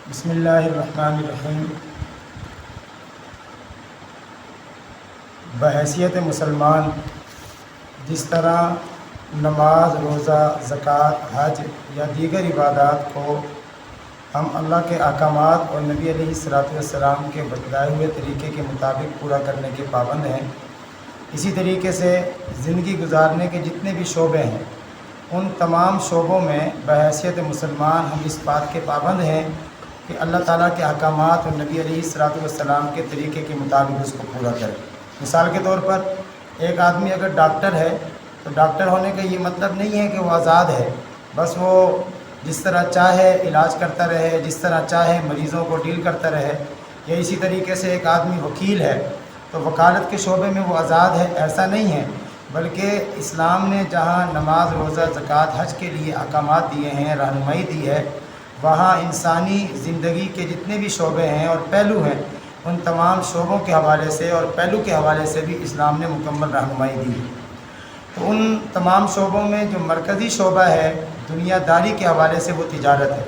بسم اللہ الرحمن الرحیم۔ بحیثیت مسلمان جس طرح نماز، روزہ، زکوٰۃ، حج یا دیگر عبادات کو ہم اللہ کے احکامات اور نبی علیہ الصلوۃ والسلام کے بتلائے ہوئے طریقے کے مطابق پورا کرنے کے پابند ہیں، اسی طریقے سے زندگی گزارنے کے جتنے بھی شعبے ہیں ان تمام شعبوں میں بحیثیت مسلمان ہم اس بات کے پابند ہیں کہ اللہ تعالیٰ کے احکامات اور نبی علیہ الصلوۃ والسلام کے طریقے کے مطابق اس کو پورا کریں۔ مثال کے طور پر ایک آدمی اگر ڈاکٹر ہے تو ڈاکٹر ہونے کا یہ مطلب نہیں ہے کہ وہ آزاد ہے، بس وہ جس طرح چاہے علاج کرتا رہے، جس طرح چاہے مریضوں کو ڈیل کرتا رہے۔ یا اسی طریقے سے ایک آدمی وکیل ہے تو وکالت کے شعبے میں وہ آزاد ہے، ایسا نہیں ہے، بلکہ اسلام نے جہاں نماز، روزہ، زکوٰۃ، حج کے لیے احکامات دیے ہیں، رہنمائی دی ہے، وہاں انسانی زندگی کے جتنے بھی شعبے ہیں اور پہلو ہیں ان تمام شعبوں کے حوالے سے اور پہلو کے حوالے سے بھی اسلام نے مکمل رہنمائی دی ہے۔ تو ان تمام شعبوں میں جو مرکزی شعبہ ہے دنیا داری کے حوالے سے وہ تجارت ہے۔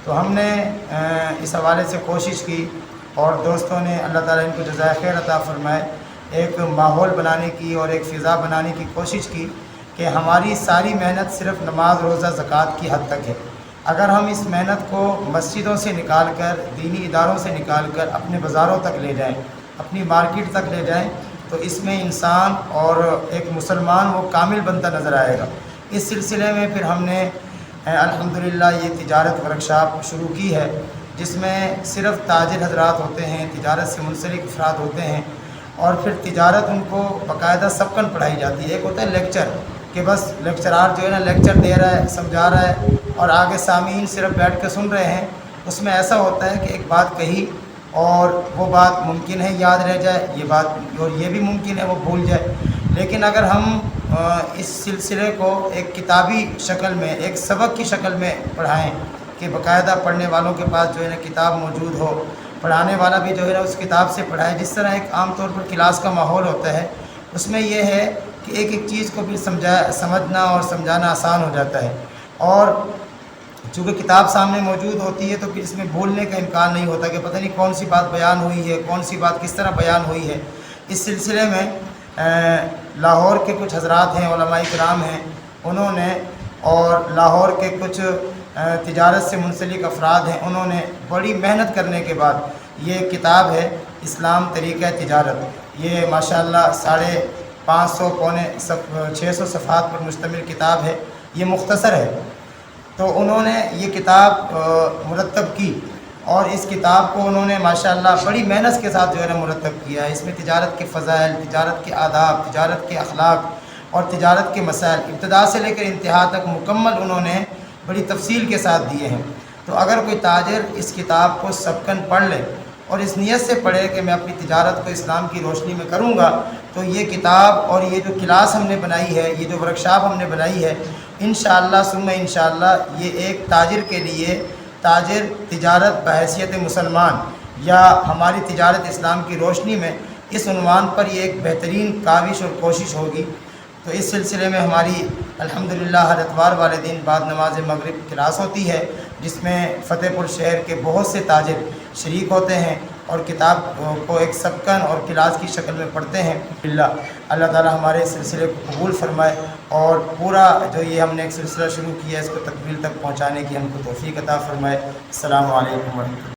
تو ہم نے اس حوالے سے کوشش کی اور دوستوں نے، اللہ تعالیٰ ان کو جزائے خیر عطا فرمائے، ایک ماحول بنانے کی اور ایک فضا بنانے کی کوشش کی کہ ہماری ساری محنت صرف نماز، روزہ، زکوٰۃ کی حد تک ہے۔ اگر ہم اس محنت کو مسجدوں سے نکال کر، دینی اداروں سے نکال کر اپنے بازاروں تک لے جائیں، اپنی مارکیٹ تک لے جائیں تو اس میں انسان اور ایک مسلمان وہ کامل بنتا نظر آئے گا۔ اس سلسلے میں پھر ہم نے الحمدللہ یہ تجارت ورکشاپ شروع کی ہے، جس میں صرف تاجر حضرات ہوتے ہیں، تجارت سے منسلک افراد ہوتے ہیں، اور پھر تجارت ان کو باقاعدہ سبقاً پڑھائی جاتی ہے۔ ایک ہوتا ہے لیکچر کہ بس لیکچرار جو ہے نا لیکچر دے رہا ہے، سمجھا رہا ہے اور آگے سامعین صرف بیٹھ کے سن رہے ہیں۔ اس میں ایسا ہوتا ہے کہ ایک بات کہی اور وہ بات ممکن ہے یاد رہ جائے، یہ بات اور یہ بھی ممکن ہے وہ بھول جائے، لیکن اگر ہم اس سلسلے کو ایک کتابی شکل میں، ایک سبق کی شکل میں پڑھائیں کہ باقاعدہ پڑھنے والوں کے پاس جو ہے نا کتاب موجود ہو، پڑھانے والا بھی جو ہے نا اس کتاب سے پڑھائے، جس طرح ایک عام طور پر کلاس کا ماحول ہوتا ہے، اس میں یہ ہے کہ ایک ایک چیز کو بھی سمجھنا اور سمجھانا آسان ہو جاتا ہے۔ اور چونکہ کتاب سامنے موجود ہوتی ہے تو پھر اس میں بھولنے کا امکان نہیں ہوتا کہ پتہ نہیں کون سی بات بیان ہوئی ہے، کون سی بات کس طرح بیان ہوئی ہے۔ اس سلسلے میں لاہور کے کچھ حضرات ہیں، علماء کرام ہیں، انہوں نے، اور لاہور کے کچھ تجارت سے منسلک افراد ہیں، انہوں نے بڑی محنت کرنے کے بعد یہ کتاب ہے اسلام طریقہ تجارت، یہ ماشاءاللہ 550 پونے 600 صفحات پر مشتمل کتاب ہے، یہ مختصر ہے۔ تو انہوں نے یہ کتاب مرتب کی اور اس کتاب کو انہوں نے ماشاءاللہ بڑی محنت کے ساتھ جو ہے نا مرتب کیا ہے۔ اس میں تجارت کے فضائل، تجارت کے آداب، تجارت کے اخلاق اور تجارت کے مسائل ابتدا سے لے کر انتہا تک مکمل انہوں نے بڑی تفصیل کے ساتھ دیے ہیں۔ تو اگر کوئی تاجر اس کتاب کو سبقاً پڑھ لے اور اس نیت سے پڑھے کہ میں اپنی تجارت کو اسلام کی روشنی میں کروں گا، تو یہ کتاب اور یہ جو کلاس ہم نے بنائی ہے، یہ جو ورکشاپ ہم نے بنائی ہے، انشاءاللہ ثم انشاءاللہ یہ ایک تاجر کے لیے، تاجر تجارت بحیثیت مسلمان یا ہماری تجارت اسلام کی روشنی میں، اس عنوان پر یہ ایک بہترین کاوش اور کوشش ہوگی۔ تو اس سلسلے میں ہماری الحمدللہ ہر اتوار والے دن بعد نماز مغرب کلاس ہوتی ہے، جس میں فتح پور شہر کے بہت سے تاجر شریک ہوتے ہیں اور کتاب کو ایک سبقاً اور کلاس کی شکل میں پڑھتے ہیں۔ اللہ تعالیٰ ہمارے اس سلسلے کو قبول فرمائے اور پورا جو یہ ہم نے ایک سلسلہ شروع کیا ہے اس کو تکمیل تک پہنچانے کی ہم کو توفیق عطا فرمائے۔ السلام علیکم ورحمۃ اللہ۔